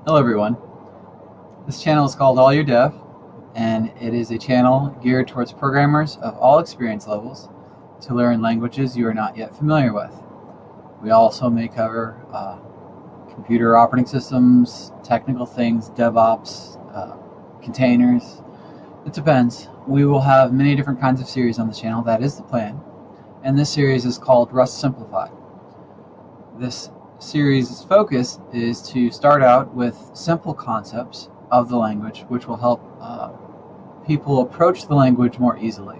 Hello everyone. This channel is called All Your Dev, and it is a channel geared towards programmers of all experience levels to learn languages you are not yet familiar with. We also may cover computer operating systems, technical things, DevOps, containers. It depends. We will have many different kinds of series on the channel. That is the plan. And this series is called Rust Simplified. This series' focus is to start out with simple concepts of the language, which will help people approach the language more easily.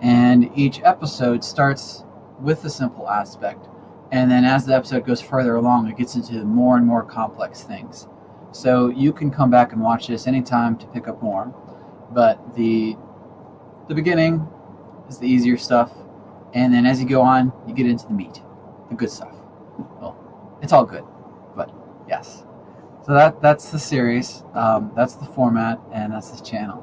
And each episode starts with the simple aspect, and then as the episode goes further along, it gets into more and more complex things. So you can come back and watch this anytime to pick up more, but the beginning is the easier stuff, and then as you go on, you get into the meat, the good stuff. Well, it's all good, but yes. So that's the series, that's the format, and that's this channel.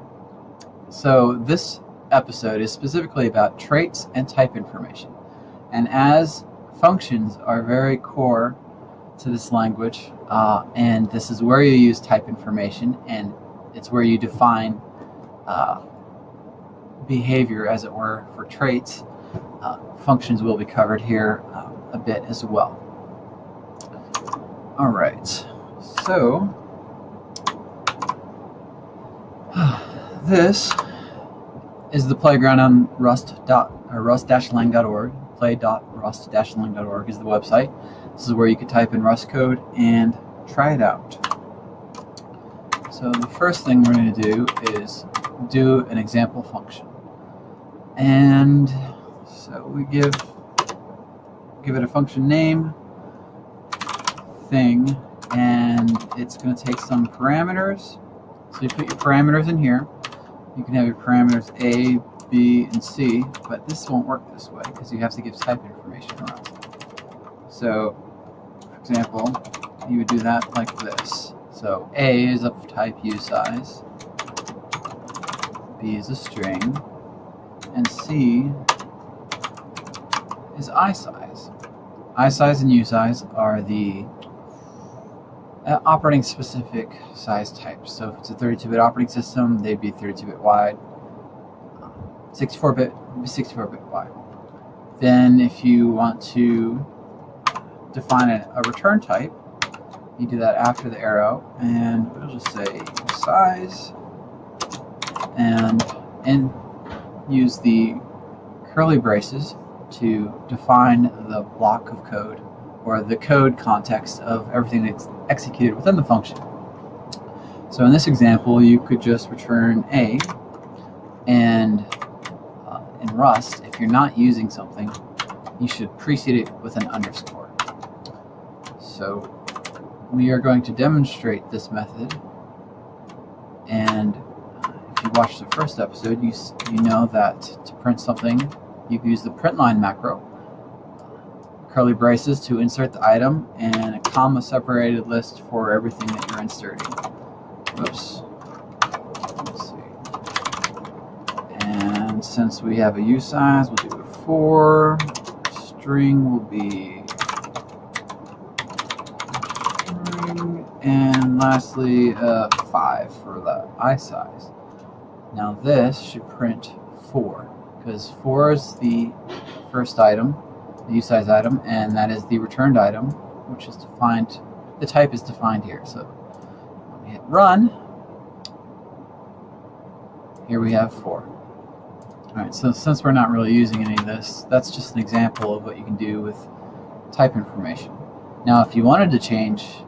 So this episode is specifically about traits and type information. And as functions are very core to this language, and this is where you use type information, and it's where you define behavior, as it were, for traits. Functions will be covered here a bit as well. Alright, so this is the playground on rust-lang.org. play.rust-lang.org is the website. This is where you can type in Rust code and try it out. So the first thing we're going to do is do an example function. And so we give it a function name, thing, and it's going to take some parameters. So you put your parameters in here. You can have your parameters A, B, and C, but this won't work this way because you have to give type information around. So, for example, you would do that like this. So A is of type usize, B is a string, and C is isize. Isize and usize are the operating specific size types. So if it's a 32-bit operating system, they'd be 32-bit wide. 64-bit would be 64-bit wide. Then if you want to define a return type, you do that after the arrow, and we'll just say size, and use the curly braces to define the block of code, or the code context of everything that's executed within the function. So in this example, you could just return A, and in Rust, if you're not using something, you should precede it with an underscore. So we are going to demonstrate this method, and if you watched the first episode, you know that to print something, you use the println macro, curly braces to insert the item, and a comma separated list for everything that you're inserting. Oops. Let's see. And since we have a usize, we'll do a 4. String will be string, and lastly 5 for the isize. Now this should print 4, because 4 is the first item, the usize item, and that is the returned item, which is defined, the type is defined here. So when we hit run, here we have 4. Alright, so since we're not really using any of this, that's just an example of what you can do with type information. Now if you wanted to change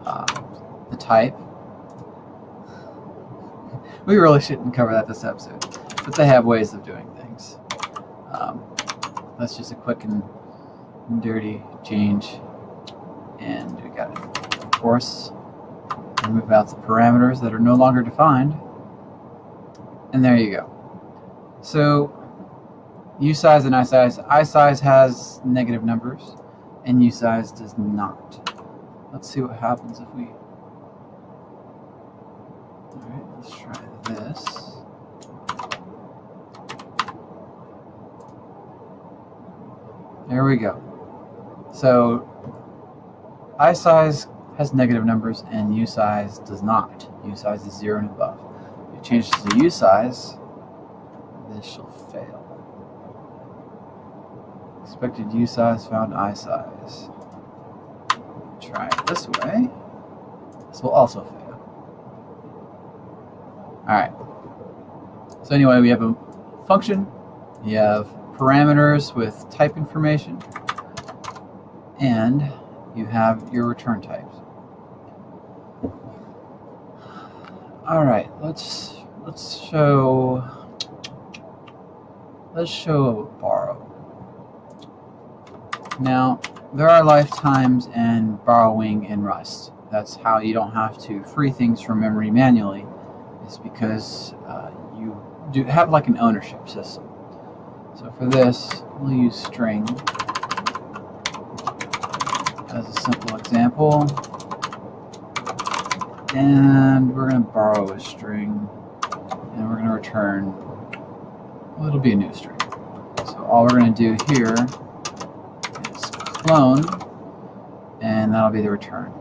the type, we really shouldn't cover that this episode, but they have ways of doing things. That's just a quick and dirty change, and we got it. Of course, remove out the parameters that are no longer defined, and there you go. So usize and isize has negative numbers, and usize does not. Let's see what happens if we. All right, let's try this. There we go. So isize has negative numbers and usize does not. Usize is 0 and above. If you change this to usize, this shall fail. Expected usize found isize. Try it this way. This will also fail. Alright. So anyway, we have a function. You have parameters with type information. And you have your return types. Alright, let's show borrow. Now, there are lifetimes and borrowing in Rust. That's how you don't have to free things from memory manually. It's because you do have like an ownership system. So for this, we'll use string as a simple example. And we're going to borrow a string, and we're going to return, well, it'll be a new string. So all we're going to do here is clone, and that'll be the return.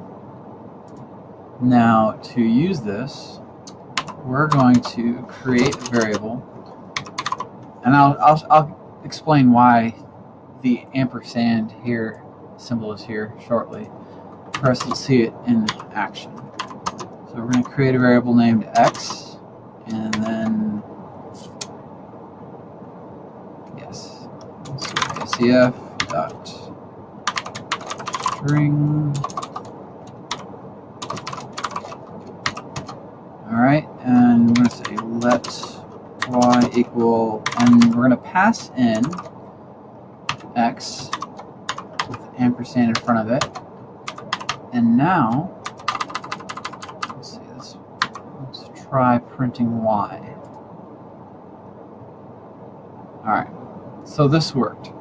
Now, to use this, we're going to create a variable, and I'll explain why the ampersand here symbol is here shortly. First, let's see it in action. So we're going to create a variable named x, and then cf dot string. All right, and we're going to say let y equal, and we're going to pass in x with ampersand in front of it. And now, let's try printing y. Alright, so this worked.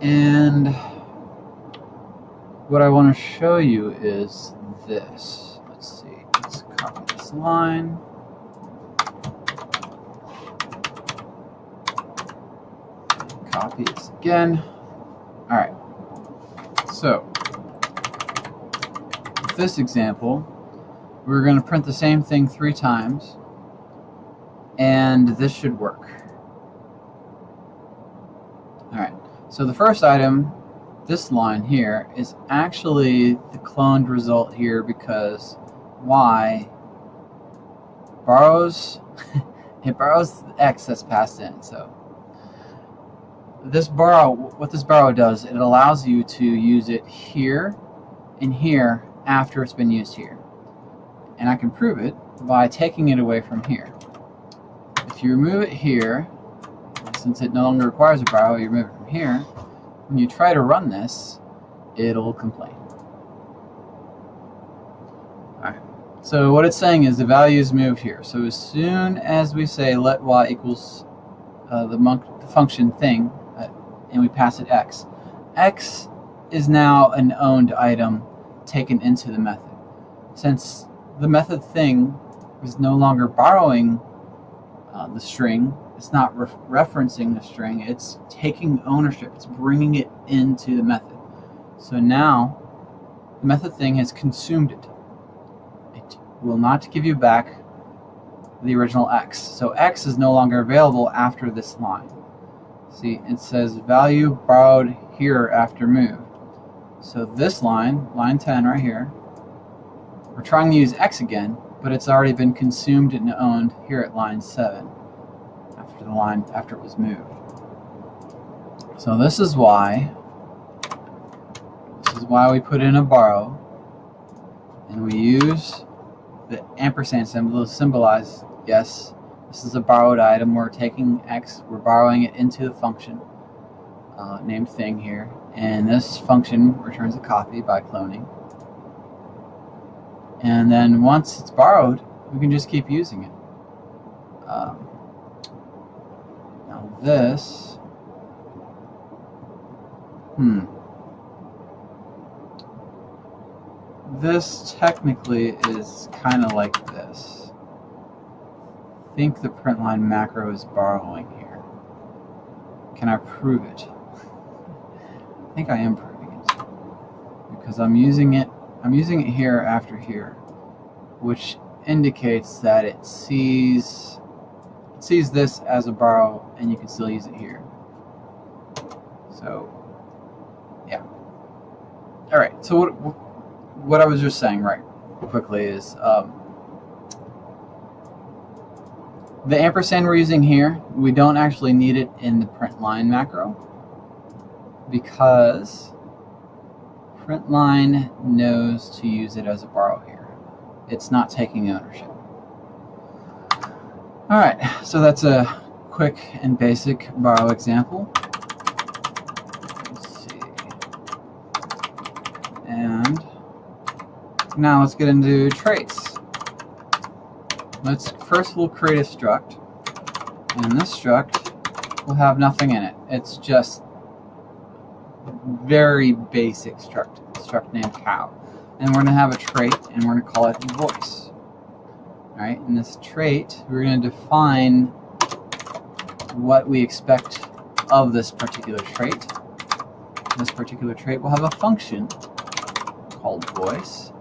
And what I want to show you is this. Let's see, let's copy this line. Copy this again. Alright, so this example, we're going to print the same thing 3 times, and this should work. Alright, so the first item, this line here, is actually the cloned result here because y borrows, it borrows the x that's passed in. So this borrow, what this borrow does, it allows you to use it here and here after it's been used here. And I can prove it by taking it away from here. If you remove it here, since it no longer requires a borrow, you remove it from here, when you try to run this, it'll complain. Alright, so what it's saying is the values move here. So as soon as we say let y equals the function thing, and we pass it x, x is now an owned item taken into the method. Since the method thing is no longer borrowing the string, it's not referencing the string, it's taking ownership, it's bringing it into the method. So now the method thing has consumed it. It will not give you back the original x. So x is no longer available after this line. See, it says value borrowed here after moved. So this line, line 10 right here, we're trying to use x again, but it's already been consumed and owned here at line 7 after it was moved. So this is why we put in a borrow, and we use the ampersand symbol to symbolize, yes, this is a borrowed item. We're taking x, we're borrowing it into the function named thing here, and this function returns a copy by cloning. And then once it's borrowed, we can just keep using it. Now this, this technically is kind of like this. I think the println macro is borrowing here. Can I prove it? I think I am proving it because I'm using it I'm using it here after here, which indicates that it sees this as a borrow, and you can still use it here. So, yeah. All right. So what I was just saying, right, quickly, is the ampersand we're using here, we don't actually need it in the println macro, because println knows to use it as a borrow here. It's not taking ownership. All right, so that's a quick and basic borrow example. Let's see. And now let's get into traits. We'll create a struct, and this struct will have nothing in it. It's just very basic struct named cow. And we're going to have a trait, and we're going to call it voice. Alright, in this trait, we're going to define what we expect of this particular trait. This particular trait will have a function called voice.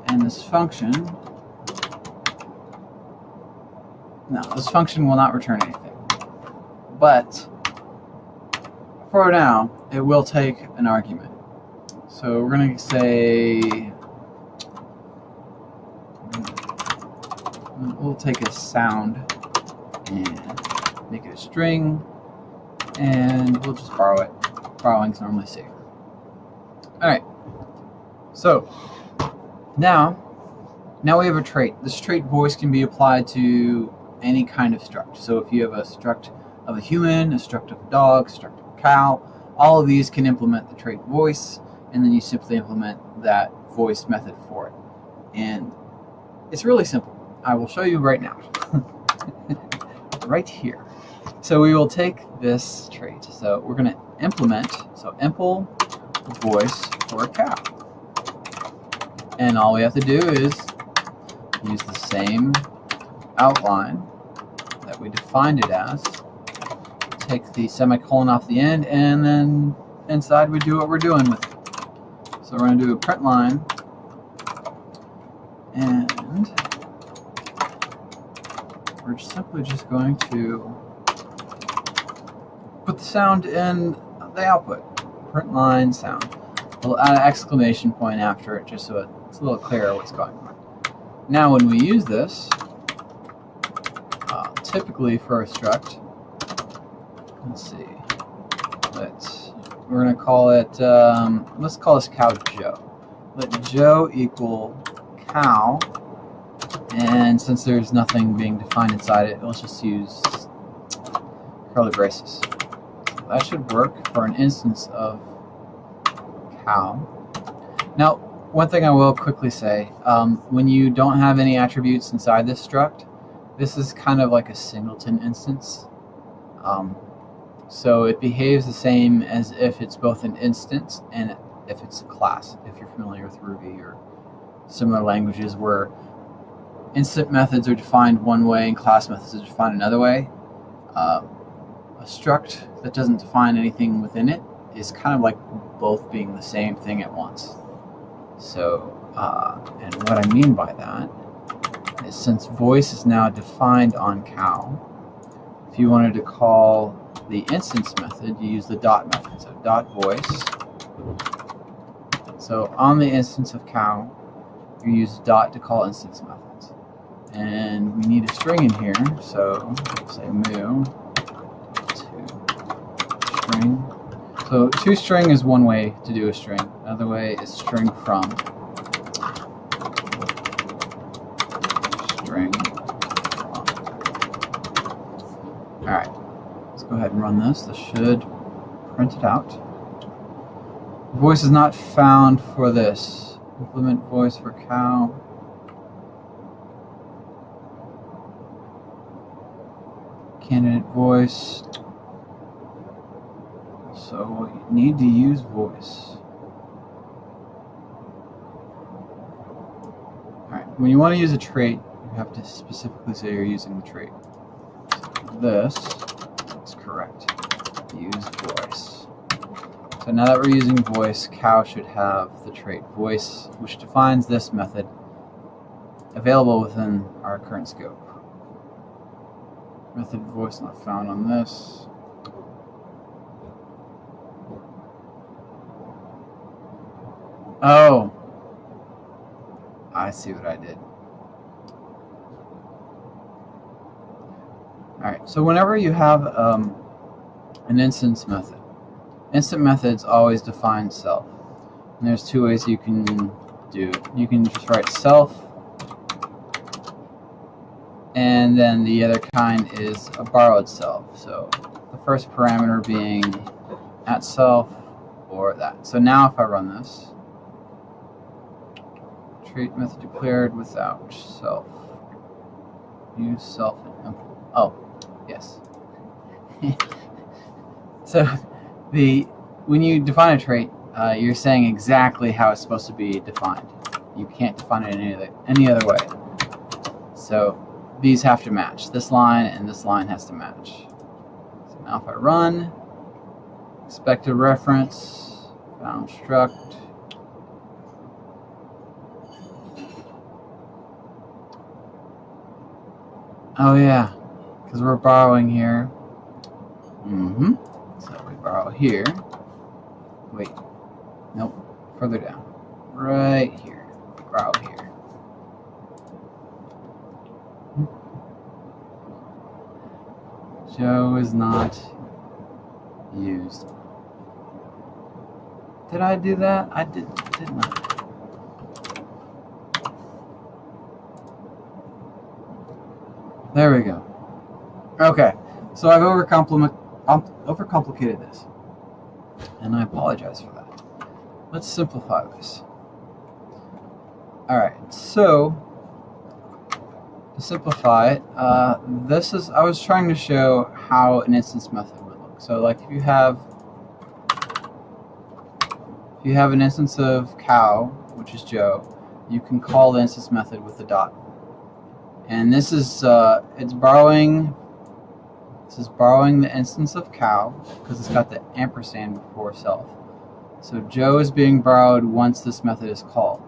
And this function will not return anything. But for now, it will take an argument. So we're going to say, we'll take a sound and make it a string, and we'll just borrow it. Borrowing's normally safer. Alright, so now we have a trait. This trait voice can be applied to any kind of struct. So if you have a struct of a human, a struct of a dog, a struct of a cow, all of these can implement the trait voice, and then you simply implement that voice method for it. And it's really simple. I will show you right now. Right here. So we will take this trait. So we're going to implement, so impl voice for a cow. And all we have to do is use the same outline that we defined it as, take the semicolon off the end, and then inside we do what we're doing with it. So we're going to do a println, and we're simply just going to put the sound in the output. Println sound. We'll add an exclamation point after it just so it's a little clearer what's going on. Now when we use this, typically for a struct, let's see, we're going to call it, let's call this cow Joe. Let Joe equal cow, and since there's nothing being defined inside it, let's just use curly braces. That should work for an instance of cow. Now, one thing I will quickly say, when you don't have any attributes inside this struct, this is kind of like a singleton instance. So it behaves the same as if it's both an instance and if it's a class, if you're familiar with Ruby or similar languages where instant methods are defined one way and class methods are defined another way. A struct that doesn't define anything within it is kind of like both being the same thing at once. So, and what I mean by that is, since voice is now defined on cow, if you wanted to call the instance method, you use the dot method. So dot voice. So on the instance of cow, you use dot to call instance methods. And we need a string in here, so say moo to string. So toString is one way to do a string. Another way is string from. String from. Alright, let's go ahead and run this. This should print it out. Voice is not found for this. Implement voice for cow. Candidate voice. So you need to use voice. Alright, when you want to use a trait, you have to specifically say you're using the trait. So this is correct. Use voice. So now that we're using voice, cow should have the trait voice, which defines this method available within our current scope. Method voice not found on this. Oh, I see what I did. Alright, so whenever you have an instance method, instant methods always define self. And there's two ways you can do it. You can just write self, and then the other kind is a borrowed self. So the first parameter being at self or that. So now if I run this, trait method declared without self. Use self and import. Oh, yes. So when you define a trait, you're saying exactly how it's supposed to be defined. You can't define it any other way. So these have to match. This line and this line has to match. So now if I run, expected reference, found struct. Oh yeah, because we're borrowing here. So we borrow here. Wait, nope, further down. Right here, borrow here. Joe is not used. Did I do that? I didn't I? There we go. Okay, so I've overcomplicated this, and I apologize for that. Let's simplify this. Alright, so to simplify it, I was trying to show how an instance method would look. So like if you have an instance of cow, which is Joe, you can call the instance method with the dot. And this is borrowing the instance of cow because it's got the ampersand before self. So Joe is being borrowed once this method is called.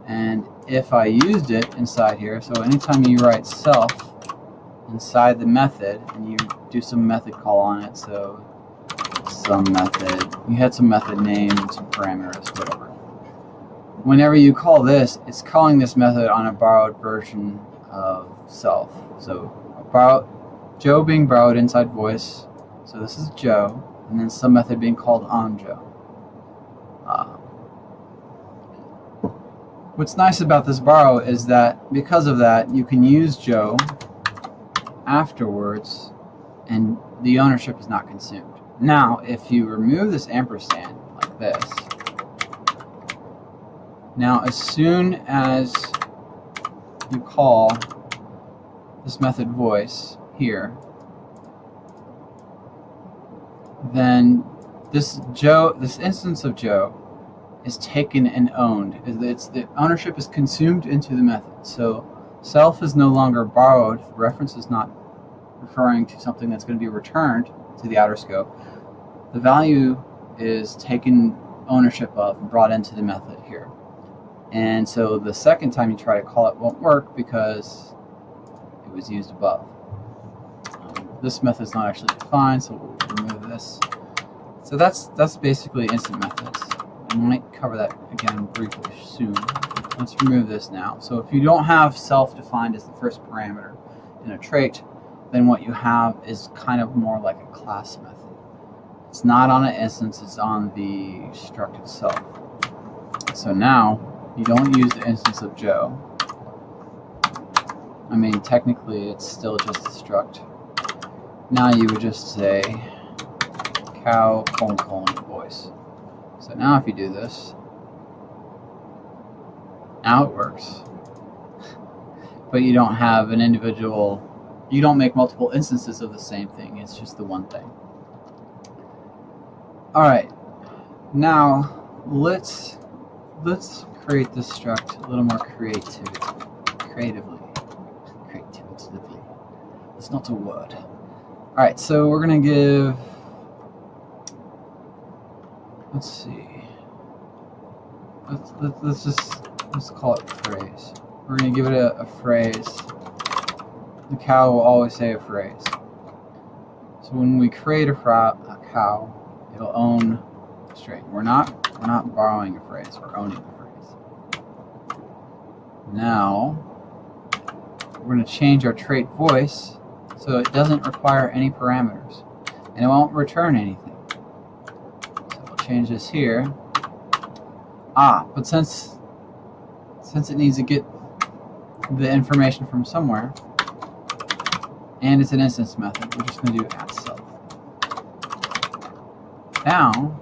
And if I used it inside here, so anytime you write self inside the method and you do some method call on it, so some method, you had some method name, some parameters, whatever. Whenever you call this, it's calling this method on a borrowed version of self. So Joe being borrowed inside voice, so this is Joe, and then some method being called on Joe. What's nice about this borrow is that because of that, you can use Joe afterwards and the ownership is not consumed. Now, if you remove this ampersand like this, now as soon as you call this method voice here, then this instance of Joe is taken and owned. The ownership is consumed into the method. So self is no longer borrowed. The reference is not referring to something that's going to be returned to the outer scope. The value is taken ownership of and brought into the method here. And so the second time you try to call it won't work because it was used above. This method is not actually defined, so we'll remove this. So that's basically instant methods. I might cover that again briefly soon. Let's remove this now. So if you don't have self defined as the first parameter in a trait, then what you have is kind of more like a class method. It's not on an instance, it's on the struct itself. So now you don't use the instance of Joe. I mean, technically it's still just a struct. Now you would just say cow : voice. So now if you do this, now it works. But you don't have an individual, you don't make multiple instances of the same thing, it's just the one thing. Alright, now let's create this struct a little more creatively. It's not a word. Alright, so we're going to give let's see. Let's call it phrase. We're going to give it a phrase. The cow will always say a phrase. So when we create a cow, it'll own a string. We're not borrowing a phrase. We're owning a phrase. Now we're going to change our trait voice so it doesn't require any parameters, and it won't return anything. So we'll change this here. But since it needs to get the information from somewhere, and it's an instance method, we're just going to do @self. Now,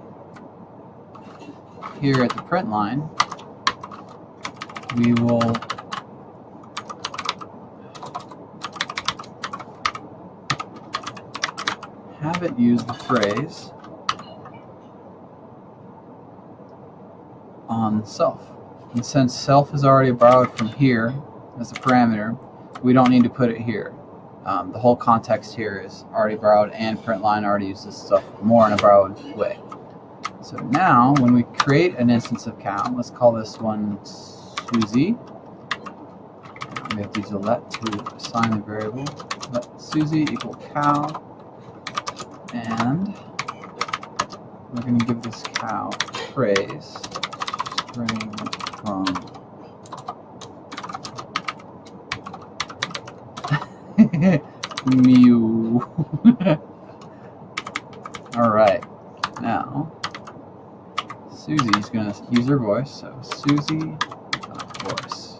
here at the print line, we will have it use the phrase on self. And since self is already borrowed from here as a parameter, we don't need to put it here. The whole context here is already borrowed, and println already uses stuff more in a borrowed way. So now, when we create an instance of cow, let's call this one Susie. We have to use a let to assign the variable. Let Susie equal cow, and we're going to give this cow a phrase. String from Mew. Alright, now Susie's going to use her voice, so Susie voice.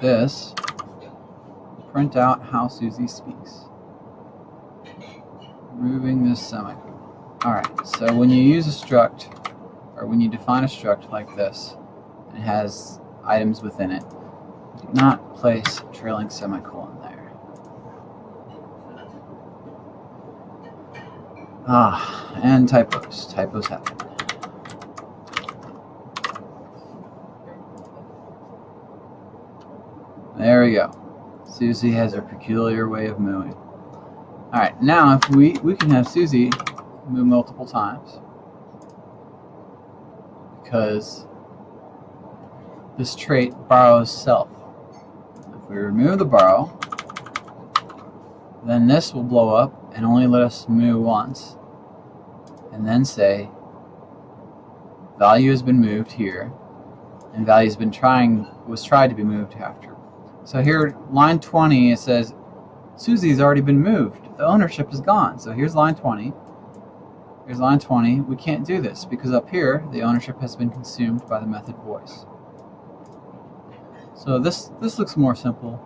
This will print out how Susie speaks, removing this semicolon. Alright, so when you use a struct, or when you define a struct like this, it has items within it, do not place a trailing semicolon there. And typos. Typos happen. There we go. Susie has a peculiar way of moving. Alright, now if we can have Susie move multiple times, because this trait borrows self. If we remove the borrow, then this will blow up and only let us move once, and then say value has been moved here, and value was tried to be moved after. So here, line 20, it says Susie's already been moved. The ownership is gone. So here's line 20. Here's line 20. We can't do this because up here the ownership has been consumed by the method voice. So this looks more simple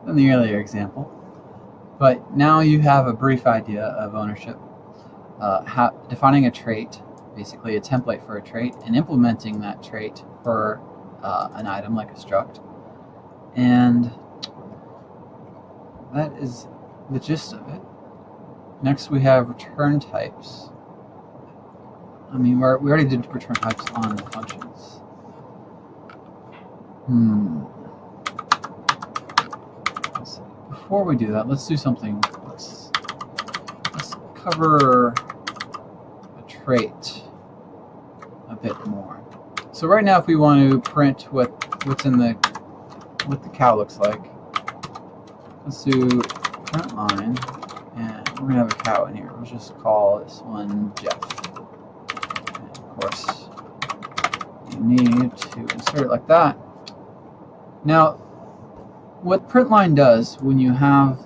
than the earlier example, but now you have a brief idea of ownership, defining a trait, basically a template for a trait, and implementing that trait for an item like a struct. And that is the gist of it. Next we have return types. I mean, we already did return types on the functions. Let's see. Before we do that, let's do something. Let's cover a trait a bit more. So right now, if we want to print what the cow looks like, let's do print line. And we're going to have a cow in here. We'll just call this one Jeff. And of course, you need to insert it like that. Now, what println does when you have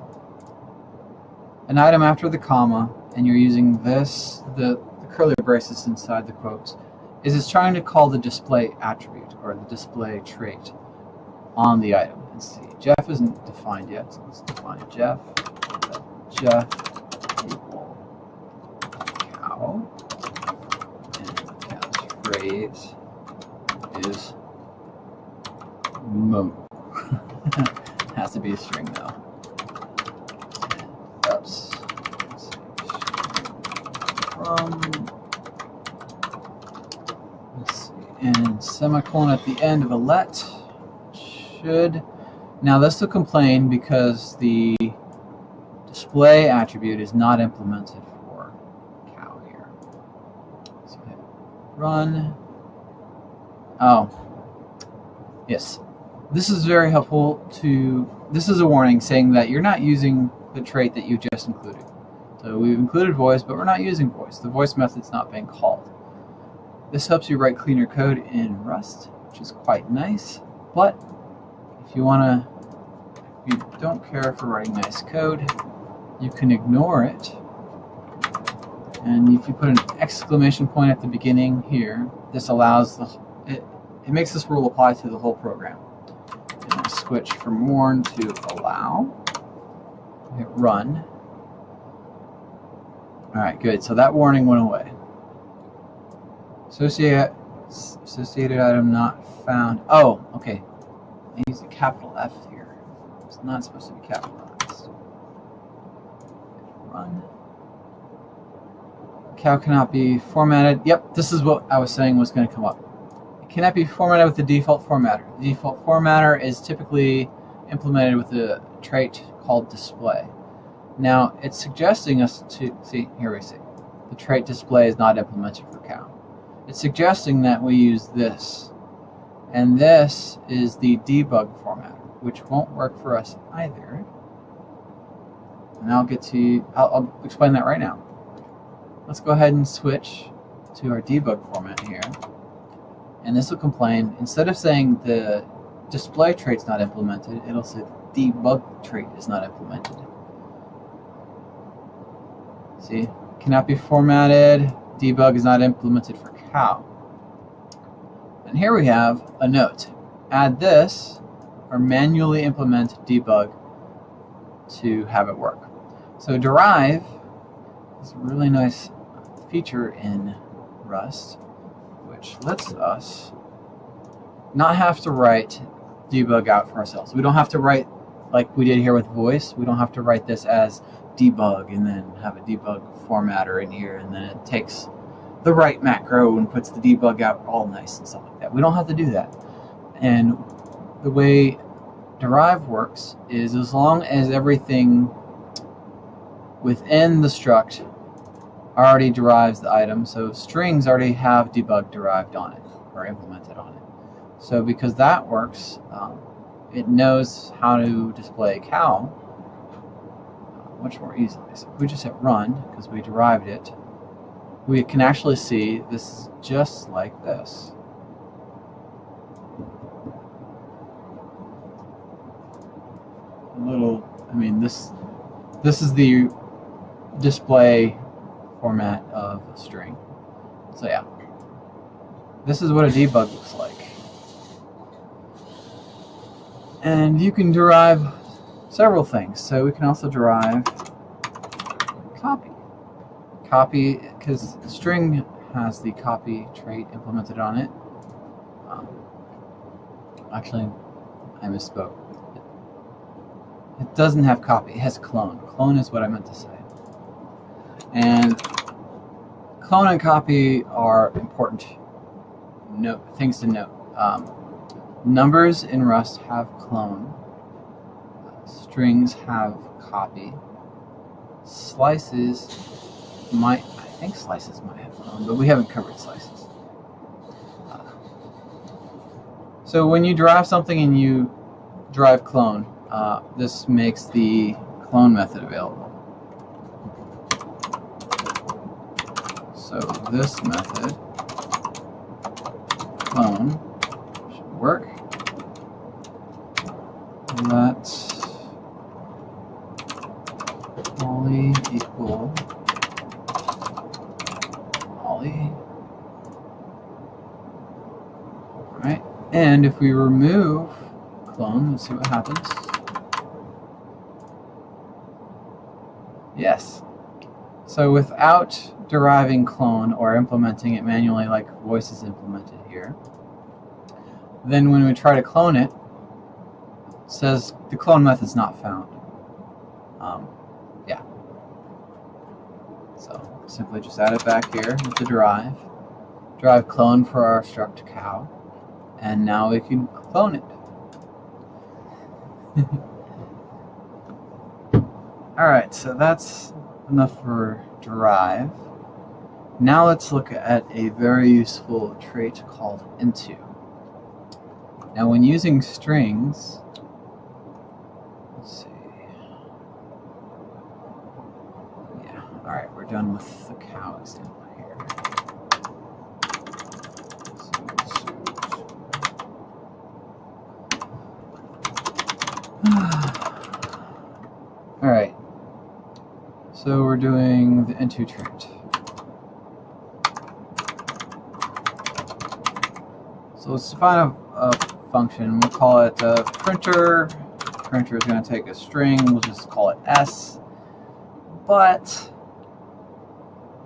an item after the comma and you're using the curly braces inside the quotes, is it's trying to call the display attribute or the display trait on the item. Let's see, Jeff isn't defined yet, so let's define Jeff. Jeff equal cow, and the cow's phrase is moo. Has to be a string though. Oops. Let's see, and semicolon at the end of a let should. Now this will complain because the display attribute is not implemented for cow here. run. Oh, yes. This is very helpful this is a warning saying that you're not using the trait that you just included. So we've included voice, but we're not using voice. The voice method's not being called. This helps you write cleaner code in Rust, which is quite nice. But if you don't care for writing nice code, you can ignore it. And if you put an exclamation point at the beginning here, this allows it makes this rule apply to the whole program. And I switch from warn to allow. Hit run. Alright, good. So that warning went away. Associated item not found. Oh, okay. I used a capital F here. It's not supposed to be capitalized. Run. Cow cannot be formatted. Yep, this is what I was saying was going to come up. It cannot be formatted with the default formatter. The default formatter is typically implemented with a trait called display. Now, it's suggesting us to, here we see, the trait display is not implemented for cow. It's suggesting that we use this. And this is the debug formatter, which won't work for us either. And I'll explain that right now. Let's go ahead and switch to our debug format here. And this will complain, instead of saying the display trait's not implemented, it'll say the debug trait is not implemented. See, cannot be formatted, debug is not implemented for cow. And here we have a note. Add this or manually implement debug to have it work. So Derive is a really nice feature in Rust, which lets us not have to write debug out for ourselves. We don't have to write like we did here with voice. We don't have to write this as debug and then have a debug formatter in here, and then it takes the right macro and puts the debug out all nice and stuff like that. We don't have to do that. And the way Derive works is as long as everything within the struct already derives the item, so strings already have debug derived on it or implemented on it. So because that works, it knows how to display cow much more easily. So if we just hit run, because we derived it, we can actually see this is just like this. This is the display format of a string. So yeah, this is what a debug looks like. And you can derive several things. So we can also derive copy. Copy, because string has the copy trait implemented on it. Actually, I misspoke. It doesn't have copy, it has clone. Clone is what I meant to say. And clone and copy are important things to note. Numbers in Rust have clone. Strings have copy. Slices I think slices might have clone, but we haven't covered slices. So when you derive something and you derive clone, this makes the clone method available. So this method, clone, should work. Let Ollie equal Ollie. Alright, and if we remove clone, let's see what happens. Yes. So without deriving clone or implementing it manually like voice is implemented here, then when we try to clone it, it says the clone method's not found. Yeah. So simply just add it back here with the derive clone for our struct cow, and now we can clone it. Alright, so that's enough for Derive. Now let's look at a very useful trait called into. Now when using strings, let's see. Yeah, alright, we're done with the cow example here. Alright, so we're doing the into trait. So let's define a function. We'll call it a printer. Printer is going to take a string. We'll just call it S. But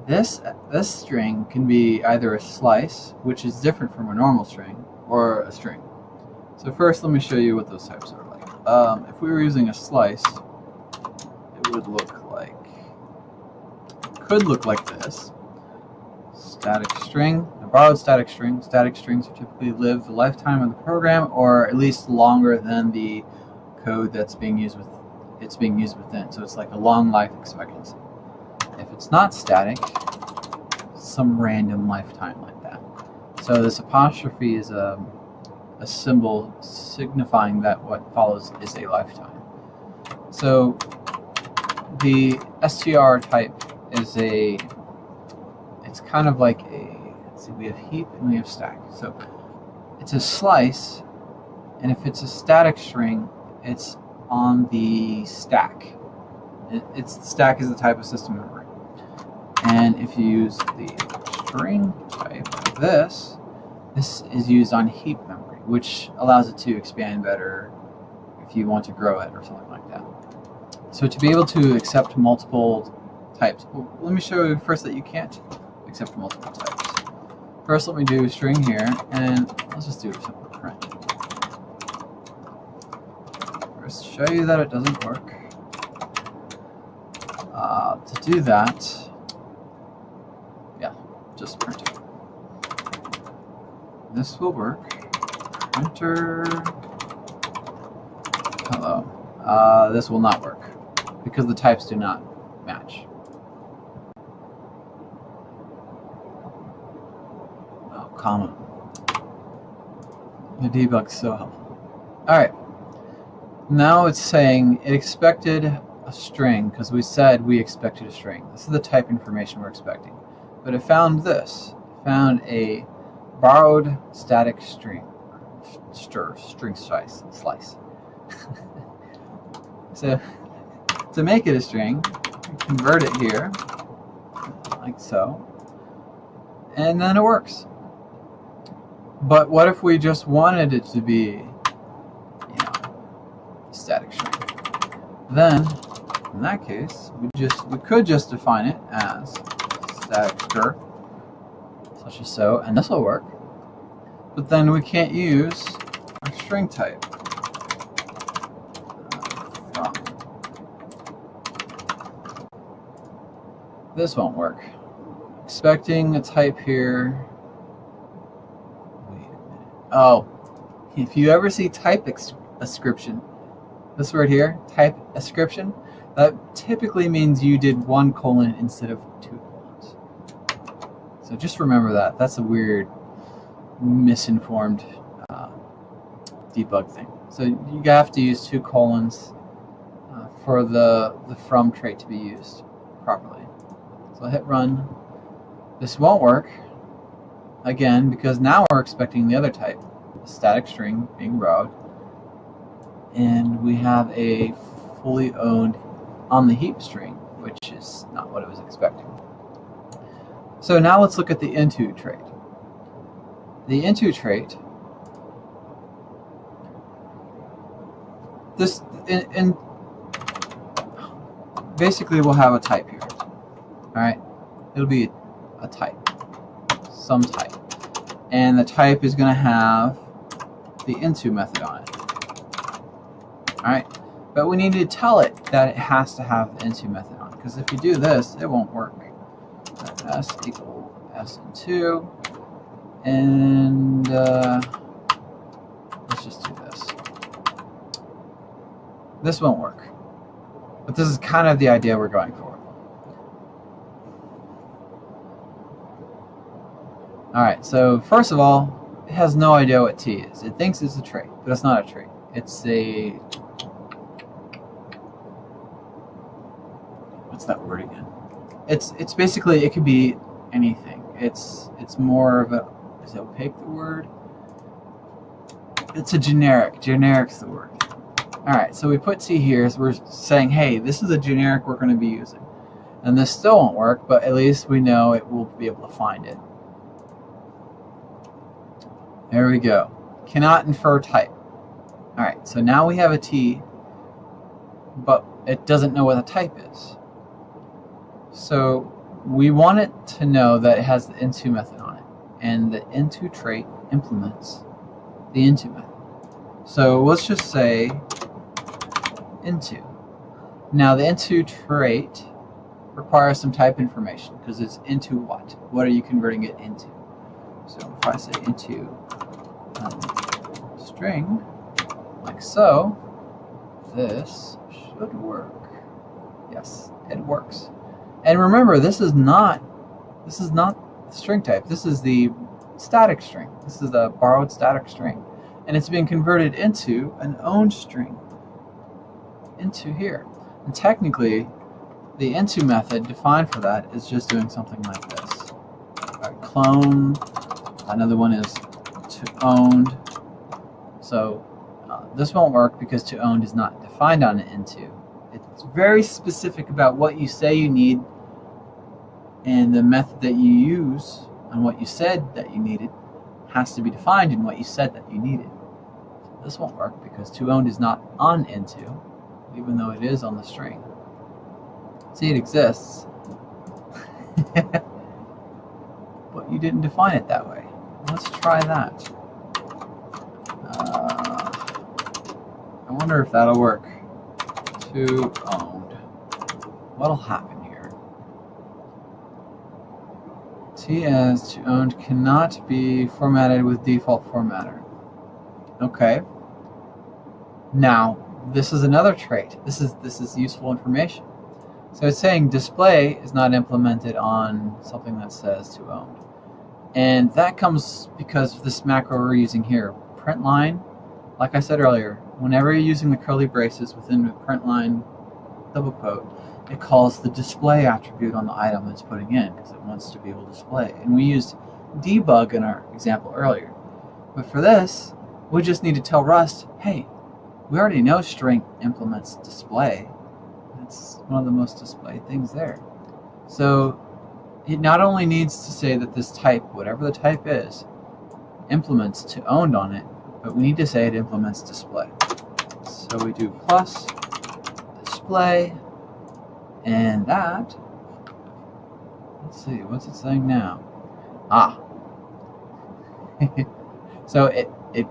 this string can be either a slice, which is different from a normal string, or a string. So first, let me show you what those types are like. If we were using a slice, it would look like, could look like this. Static string, a borrowed static string. Static strings typically live the lifetime of the program, or at least longer than the code that's being used within. So it's like a long life expectancy. If it's not static, some random lifetime like that. So this apostrophe is a symbol signifying that what follows is a lifetime. So the str type is it's kind of like let's see, we have heap and we have stack. So it's a slice, and if it's a static string, it's on the stack. Stack is the type of system memory. And if you use the string type of this is used on heap memory, which allows it to expand better if you want to grow it or something like that. So to be able to accept multiple types, well, let me show you first that you can't accept multiple types. First, let me do a string here, and let's just do a simple print. First, show you that it doesn't work. To do that, yeah, just print it. This will work. Printer. Hello. This will not work because the types do not match. Oh, comma. The debug's so helpful. Alright. Now it's saying it expected a string because we said we expected a string. This is the type information we're expecting. But it found this. It found a borrowed static string. String slice. So to make it a string, convert it here, like so, and then it works. But what if we just wanted it to be, static string? Then, in that case, we could just define it as static str, such as so, and this will work. But then we can't use our string type. This won't work. Expecting a type here. Wait a minute. Oh, if you ever see type ascription, this word here, type ascription, that typically means you did 1 colon instead of 2 colons. So just remember that. That's a weird, misinformed debug thing. So you have to use 2 colons for the from trait to be used properly. So I'll hit run. This won't work, again, because now we're expecting the other type, the static string being borrowed. And we have a fully owned on the heap string, which is not what it was expecting. So now let's look at the into trait. The into trait, basically we'll have a type here. Alright, it'll be a type, some type. And the type is going to have the into method on it. Alright, but we need to tell it that it has to have the into method on it, because if you do this, it won't work. S equal S and 2, and let's just do this. This won't work, but this is kind of the idea we're going for. Alright, so first of all, it has no idea what T is. It thinks it's a trait, but it's not a trait. It's a... what's that word again? It's basically, it could be anything. It's more of a... is opaque the word? It's a generic. Generic's the word. Alright, so we put T here, so we're saying, hey, this is a generic we're going to be using. And this still won't work, but at least we know it will be able to find it. There we go. Cannot infer type. Alright, so now we have a T, but it doesn't know what the type is. So we want it to know that it has the into method on it. And the into trait implements the into method. So let's just say into. Now the into trait requires some type information because it's into what? What are you converting it into? So if I say into string, like so, this should work. Yes, it works. And remember, this is not string type. This is the static string. This is the borrowed static string. And it's being converted into an owned string. Into here. And technically, the into method defined for that is just doing something like this. Clone. Another one is to owned. So this won't work because to owned is not defined on an into. It's very specific about what you say you need and the method that you use and what you said that you needed has to be defined in what you said that you needed. So this won't work because to owned is not on into, even though it is on the string. See, it exists, but you didn't define it that way. Let's try that. I wonder if that'll work. To owned. What'll happen here? T as to owned cannot be formatted with default formatter. Okay. Now, this is another trait. This is useful information. So it's saying display is not implemented on something that says to owned. And that comes because of this macro we're using here, println. Like I said earlier, whenever you're using the curly braces within the println double quote, it calls the display attribute on the item it's putting in because it wants to be able to display. And we used debug in our example earlier. But for this, we just need to tell Rust, hey, we already know string implements display. It's one of the most displayed things there. So it not only needs to say that this type, whatever the type is, implements to owned on it, but we need to say it implements display. So we do plus display, and that, let's see, what's it saying now? So it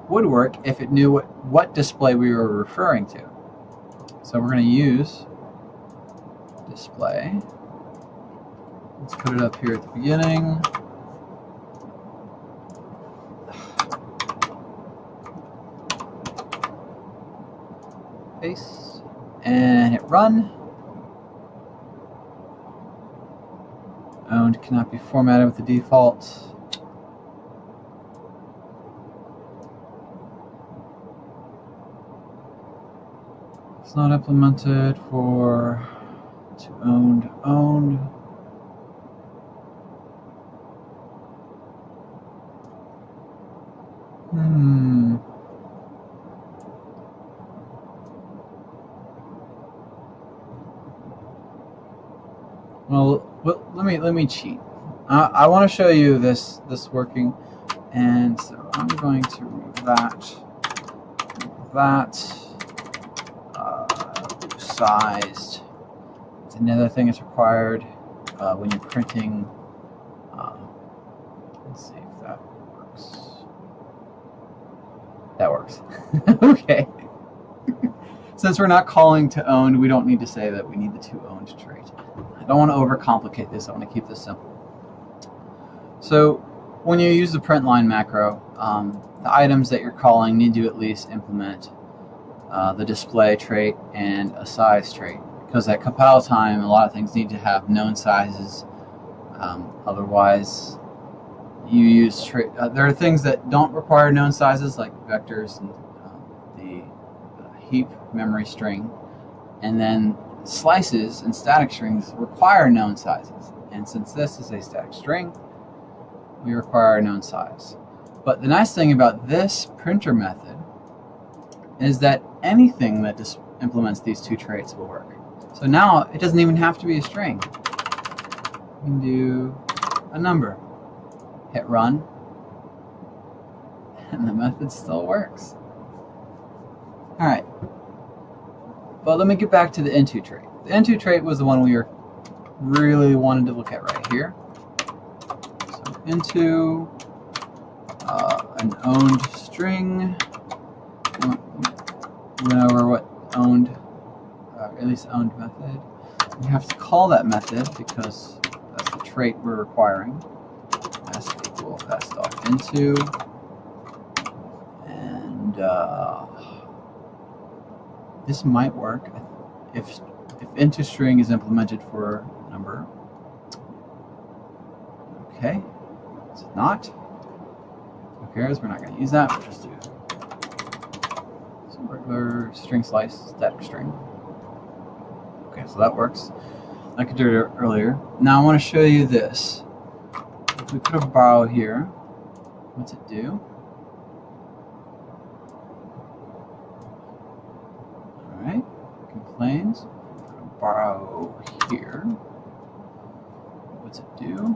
would work if it knew what display we were referring to. So we're going to use display. Let's put it up here at the beginning. Paste and hit run. Owned cannot be formatted with the default. It's not implemented for to owned. Well, let me cheat. I want to show you this working, and so I'm going to remove that sized. It's another thing that's required when you're printing. Let's see if that works. That works. Okay. Since we're not calling to owned, we don't need to say that we need the to owned trait. I don't want to overcomplicate this. I want to keep this simple. So when you use the println macro, the items that you're calling need to at least implement the display trait and a size trait, because at compile time a lot of things need to have known sizes, otherwise you use there are things that don't require known sizes, like vectors and the heap memory string, and then slices and static strings require known sizes. And since this is a static string, we require a known size. But the nice thing about this printer method is that anything that just implements these two traits will work. So now it doesn't even have to be a string. You can do a number. Hit run, and the method still works. Alright, but let me get back to the into trait. The into trait was the one we really wanted to look at right here. So into an owned string. We went over what owned, at least owned method. We have to call that method because that's the trait we're requiring. S equal s dot into, and this might work if into string is implemented for number. Okay, it's not. Who cares? We're not going to use that. We'll just do some regular string slice static string. Okay, so that works. I could do it earlier. Now I want to show you this. If we put a borrow here, what's it do? Alright, complains. Put a borrow here. What's it do?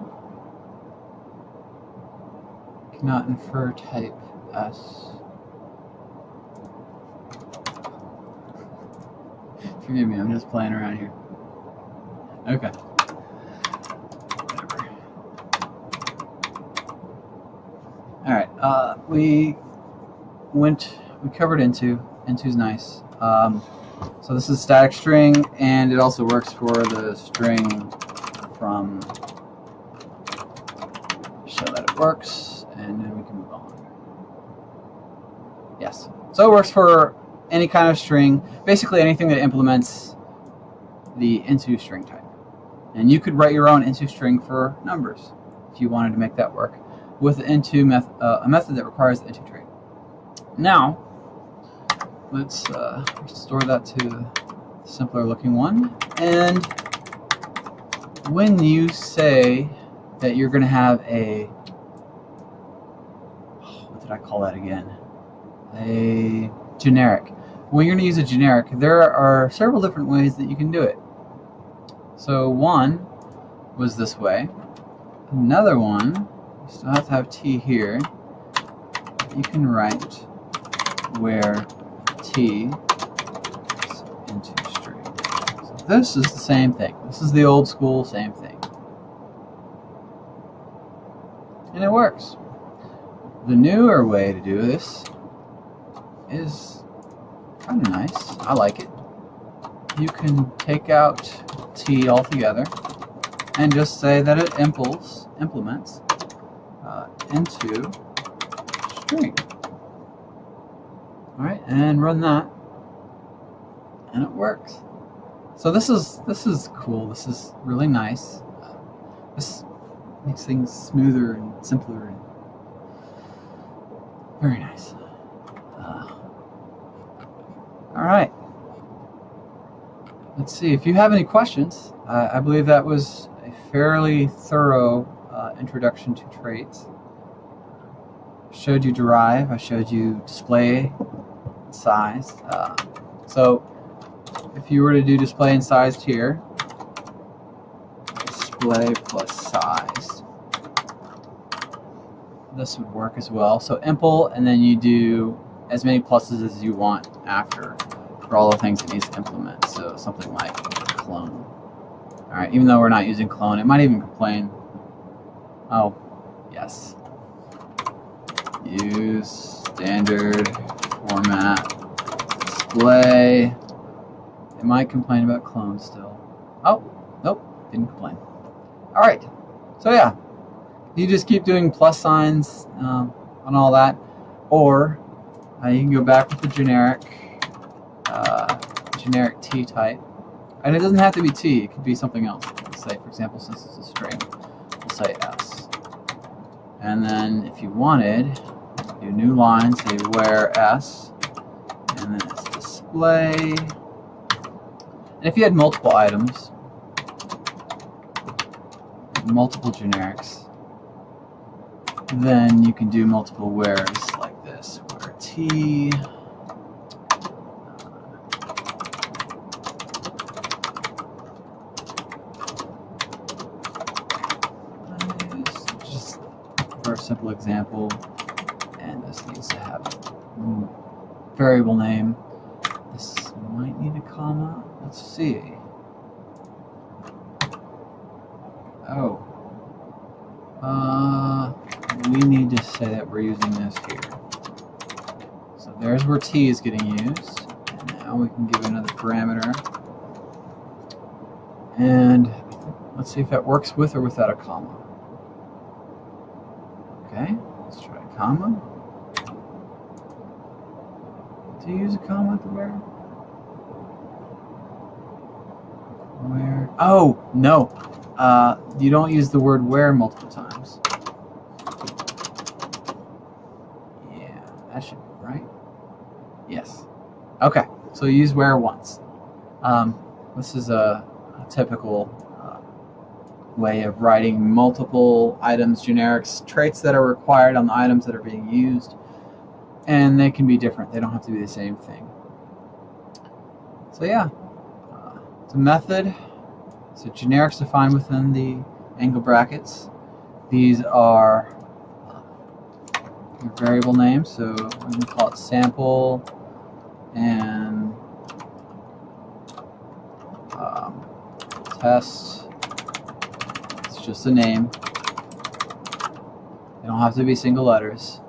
Cannot infer type S. Forgive me, I'm just playing around here. Okay. Alright, we covered into's nice. So this is static string, and it also works for the string from, show that it works, and then we can move on. Yes, so it works for any kind of string, basically anything that implements the into string type. And you could write your own into string for numbers if you wanted to make that work with the into a method that requires the into trait. Now, let's store that to a simpler looking one. And when you say that you're going to have a, what did I call that again? A generic. When you're going to use a generic, there are several different ways that you can do it. So one was this way. Another one, you still have to have T here. You can write where T is into string. So this is the same thing. This is the old school same thing. And it works. The newer way to do this is kind of nice. I like it. You can take out T altogether and just say that it implements into string. Alright, and run that, and it works. So this is cool. This is really nice. This makes things smoother and simpler and very nice. Alright. Let's see, if you have any questions, I believe that was a fairly thorough introduction to traits. I showed you derive, I showed you display and size. So if you were to do display and sized here, display plus size, this would work as well. So impl, and then you do as many pluses as you want after for all the things it needs to implement. So something like clone. Alright, even though we're not using clone, it might even complain. Oh, yes. Use standard format display. It might complain about clone still. Oh, nope, didn't complain. Alright, so yeah, you just keep doing plus signs on all that, or you can go back with the generic T type, and it doesn't have to be T, it could be something else. Let's say, for example, since it's a string, we'll say S, And then if you wanted, do new line, say where S, and then it's display. And if you had multiple items, multiple generics, then you can do multiple wheres like this, where T, just for a simple example, and this needs to have a variable name. This might need a comma. Let's see. Oh. We need to say that we're using this here. So there's where T is getting used. And now we can give it another parameter. And let's see if that works with or without a comma. Okay, let's try a comma. Do you use a comma at the where? Where? Oh, no. You don't use the word where multiple times. Yeah, that should be right. Yes. Okay, so you use where once. This is a typical way of writing multiple items, generics, traits that are required on the items that are being used. And they can be different. They don't have to be the same thing. So yeah, it's a method. So generics defined within the angle brackets. These are your variable names, so we can call it sample and test. It's just a name. They don't have to be single letters.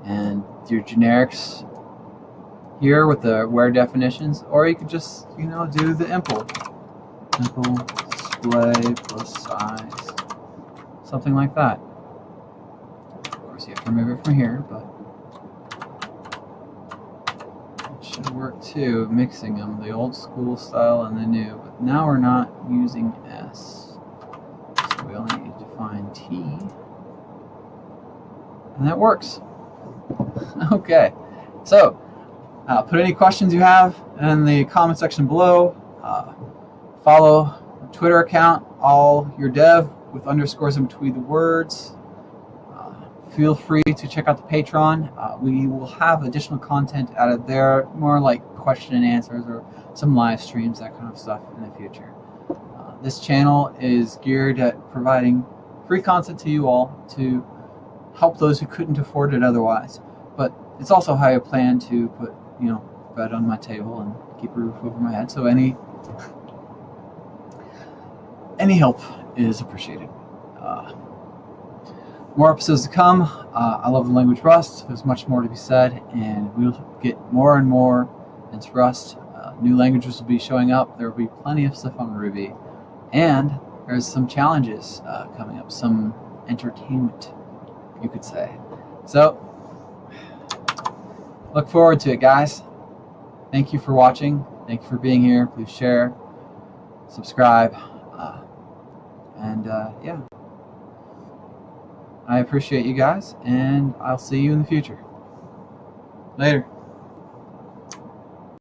And your generics here with the where definitions, or you could just, do the impl. Simple display plus size, something like that. Of course, you have to remove it from here, but it should work too, mixing them, the old school style and the new. But now we're not using S, so we only need to define T, and that works. Okay, so put any questions you have in the comment section below. Follow our Twitter account, allyourdev, with underscores in between the words. Feel free to check out the Patreon. We will have additional content added there, more like question and answers or some live streams, that kind of stuff in the future. This channel is geared at providing free content to you all to help those who couldn't afford it otherwise. But it's also how I plan to put, bread on my table and keep a roof over my head. So any help is appreciated. More episodes to come. I love the language Rust. There's much more to be said, and we'll get more and more into Rust. New languages will be showing up. There will be plenty of stuff on Ruby, and there's some challenges coming up, some entertainment, you could say. So look forward to it, guys. Thank you for watching. Thank you for being here. Please share, subscribe. Yeah, I appreciate you guys, and I'll see you in the future. Later.